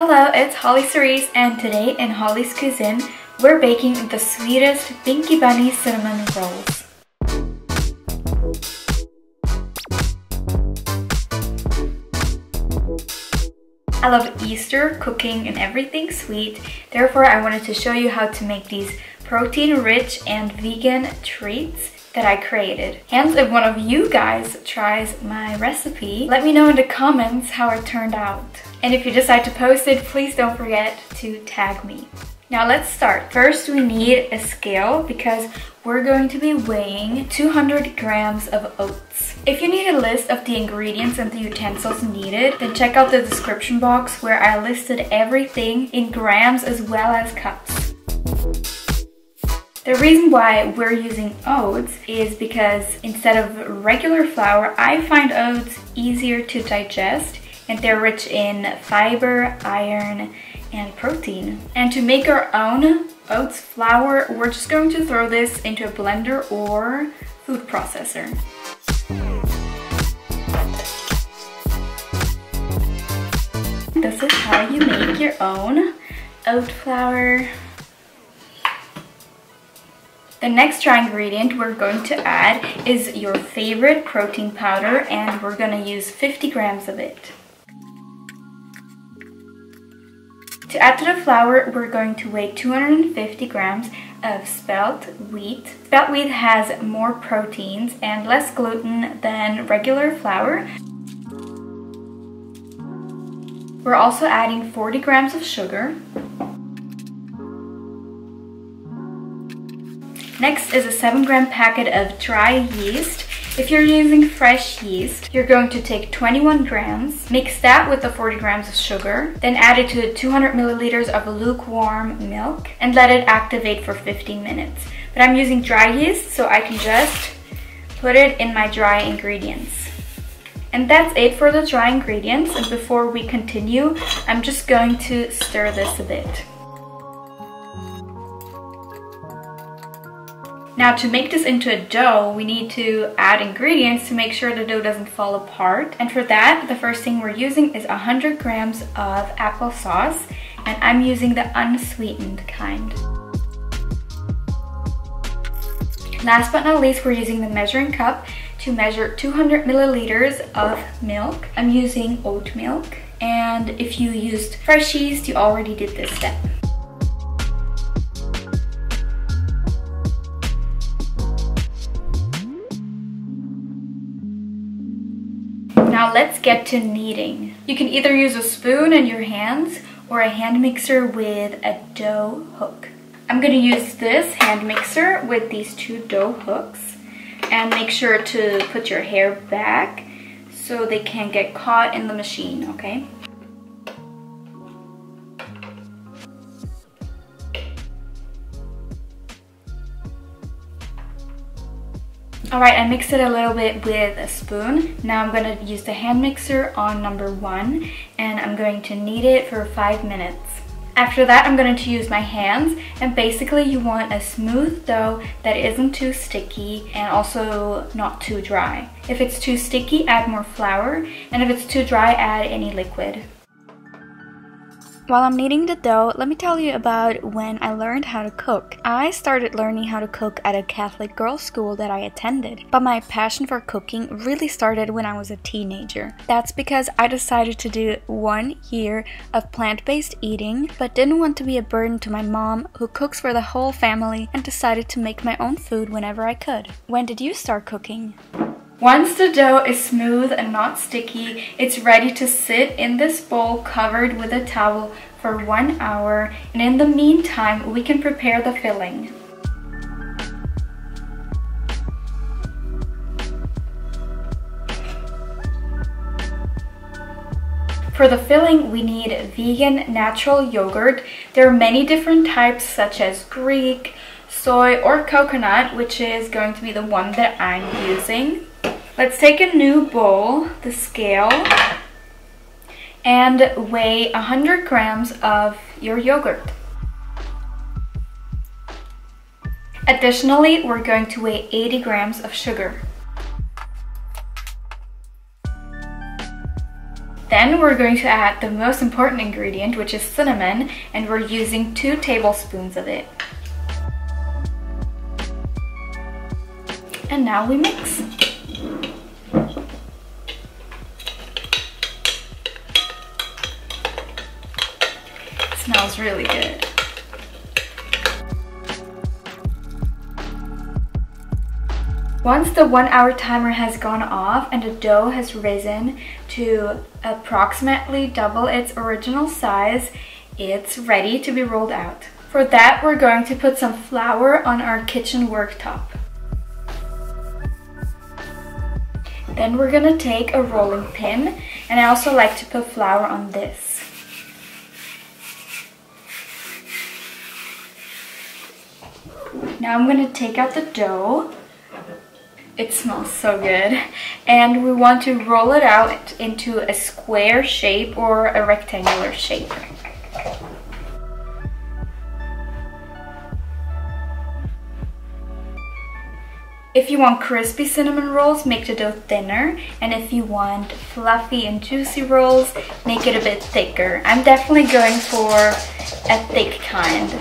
Hello, it's Holly Cerise, and today in Holly's Cuisine, we're baking the sweetest Binky Bunny cinnamon rolls. I love Easter, cooking, and everything sweet. Therefore, I wanted to show you how to make these protein-rich and vegan treats that I created. Hence, if one of you guys tries my recipe, let me know in the comments how it turned out. And if you decide to post it, please don't forget to tag me. Now let's start. First, we need a scale because we're going to be weighing 200 grams of oats. If you need a list of the ingredients and the utensils needed, then check out the description box where I listed everything in grams as well as cups. The reason why we're using oats is because instead of regular flour, I find oats easier to digest and they're rich in fiber, iron, and protein. And to make our own oats flour, we're just going to throw this into a blender or food processor. This is how you make your own oat flour. The next dry ingredient we're going to add is your favorite protein powder, and we're going to use 50 grams of it. To add to the flour, we're going to weigh 250 grams of spelt wheat. Spelt wheat has more proteins and less gluten than regular flour. We're also adding 40 grams of sugar. Next is a 7-gram packet of dry yeast. If you're using fresh yeast, you're going to take 21 grams, mix that with the 40 grams of sugar, then add it to 200 milliliters of lukewarm milk and let it activate for 15 minutes. But I'm using dry yeast, so I can just put it in my dry ingredients. And that's it for the dry ingredients. And before we continue, I'm just going to stir this a bit. Now to make this into a dough, we need to add ingredients to make sure the dough doesn't fall apart. And for that, the first thing we're using is 100 grams of applesauce, and I'm using the unsweetened kind. Last but not least, we're using the measuring cup to measure 200 milliliters of milk. I'm using oat milk, and if you used fresh yeast, you already did this step. Now let's get to kneading. You can either use a spoon in your hands or a hand mixer with a dough hook. I'm going to use this hand mixer with these two dough hooks, and make sure to put your hair back so they can't get caught in the machine, okay? Alright, I mixed it a little bit with a spoon. Now I'm going to use the hand mixer on number 1, and I'm going to knead it for 5 minutes. After that, I'm going to use my hands, and basically you want a smooth dough that isn't too sticky and also not too dry. If it's too sticky, add more flour, and if it's too dry, add any liquid. While I'm kneading the dough, let me tell you about when I learned how to cook. I started learning how to cook at a Catholic girls' school that I attended, but my passion for cooking really started when I was a teenager. That's because I decided to do 1 year of plant-based eating, but didn't want to be a burden to my mom, who cooks for the whole family, and decided to make my own food whenever I could. When did you start cooking? Once the dough is smooth and not sticky, it's ready to sit in this bowl covered with a towel for 1 hour, and in the meantime, we can prepare the filling. For the filling, we need vegan natural yogurt. There are many different types such as Greek, soy, or coconut, which is going to be the one that I'm using. Let's take a new bowl, the scale, and weigh 100 grams of your yogurt. Additionally, we're going to weigh 80 grams of sugar. Then we're going to add the most important ingredient, which is cinnamon, and we're using 2 tablespoons of it. And now we mix. It smells really good. Once the 1-hour timer has gone off and the dough has risen to approximately double its original size, it's ready to be rolled out. For that, we're going to put some flour on our kitchen worktop. Then we're gonna take a rolling pin, and I also like to put flour on this. Now I'm gonna take out the dough. It smells so good. And we want to roll it out into a square shape or a rectangular shape. If you want crispy cinnamon rolls, make the dough thinner. And if you want fluffy and juicy rolls, make it a bit thicker. I'm definitely going for a thick kind.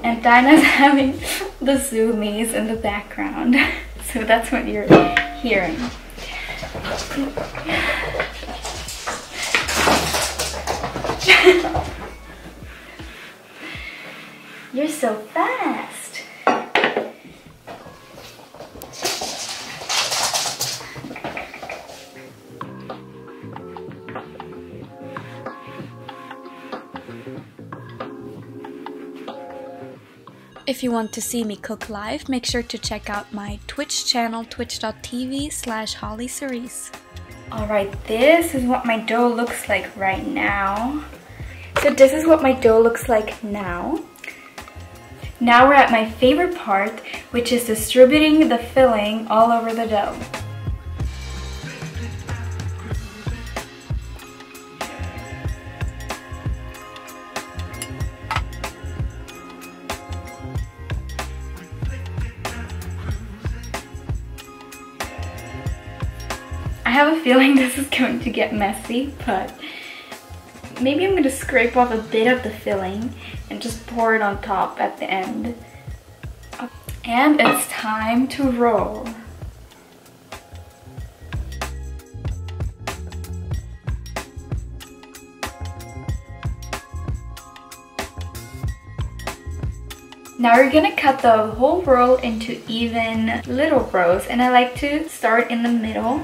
And Dinah's having the zoomies in the background. So that's what you're hearing. You're so fast. If you want to see me cook live, make sure to check out my Twitch channel, twitch.tv/HollyCerise. Alright, this is what my dough looks like right now. So this is what my dough looks like now. Now we're at my favorite part, which is distributing the filling all over the dough. I have a feeling this is going to get messy, but maybe I'm going to scrape off a bit of the filling and just pour it on top at the end. And it's time to roll. Now we're gonna cut the whole roll into even little rows, and I like to start in the middle.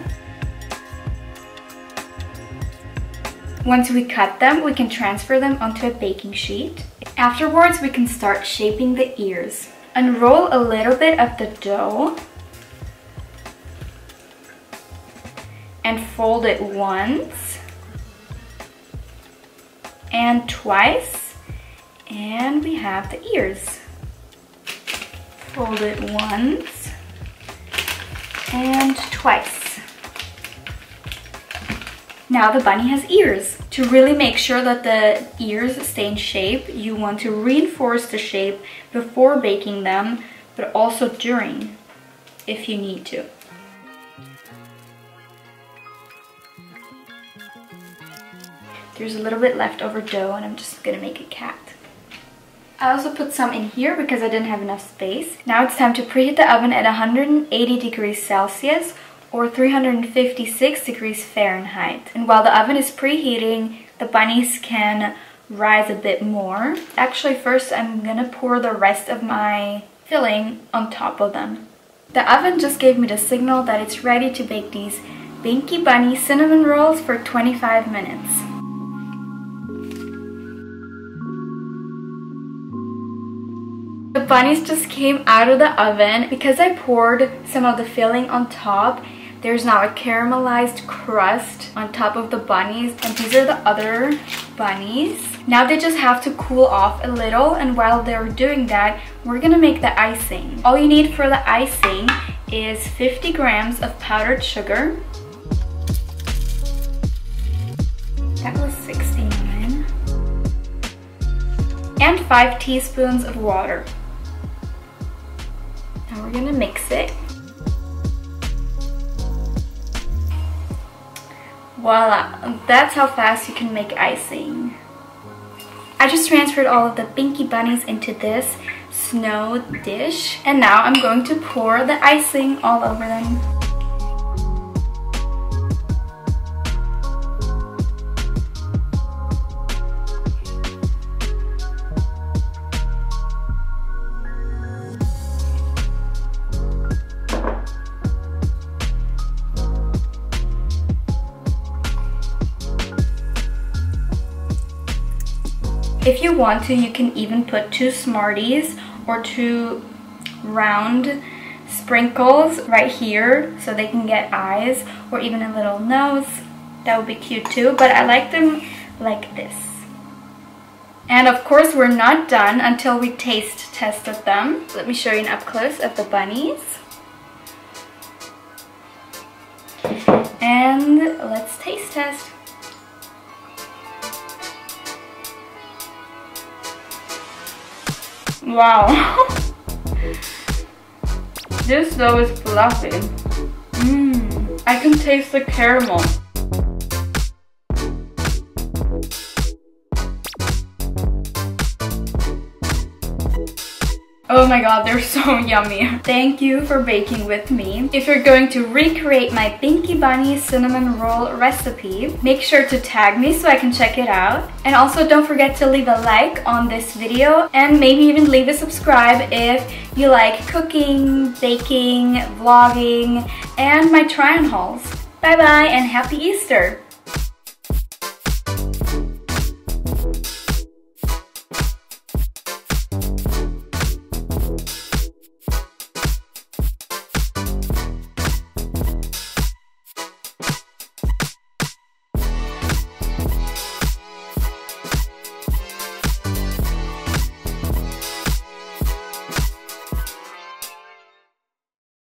Once we cut them, we can transfer them onto a baking sheet. Afterwards, we can start shaping the ears. Unroll a little bit of the dough and fold it once and twice, and we have the ears. Fold it once and twice. Now the bunny has ears. To really make sure that the ears stay in shape, you want to reinforce the shape before baking them, but also during, if you need to. There's a little bit leftover dough, and I'm just gonna make a cat. I also put some in here because I didn't have enough space. Now it's time to preheat the oven at 180 degrees Celsius or 356 degrees Fahrenheit. And while the oven is preheating, the bunnies can rise a bit more. Actually, first I'm gonna pour the rest of my filling on top of them. The oven just gave me the signal that it's ready to bake these Binky Bunny cinnamon rolls for 25 minutes. The bunnies just came out of the oven. Because I poured some of the filling on top, there's now a caramelized crust on top of the bunnies, and these are the other bunnies. Now they just have to cool off a little, and while they're doing that, we're gonna make the icing. All you need for the icing is 50 grams of powdered sugar. That was 69. And 5 teaspoons of water. Now we're gonna mix it. Voila, that's how fast you can make icing. I just transferred all of the Binky bunnies into this snow dish, and now I'm going to pour the icing all over them. If you want to, you can even put 2 Smarties or 2 round sprinkles right here so they can get eyes, or even a little nose. That would be cute too, but I like them like this. And of course we're not done until we taste tested them. Let me show you an up close of the bunnies. And let's taste test. Wow, this dough is fluffy. I can taste the caramel. Oh my god, they're so yummy. Thank you for baking with me. If you're going to recreate my Binky Bunny cinnamon roll recipe, make sure to tag me so I can check it out. And also don't forget to leave a like on this video, and maybe even leave a subscribe if you like cooking, baking, vlogging, and my try-on hauls. Bye bye and happy Easter!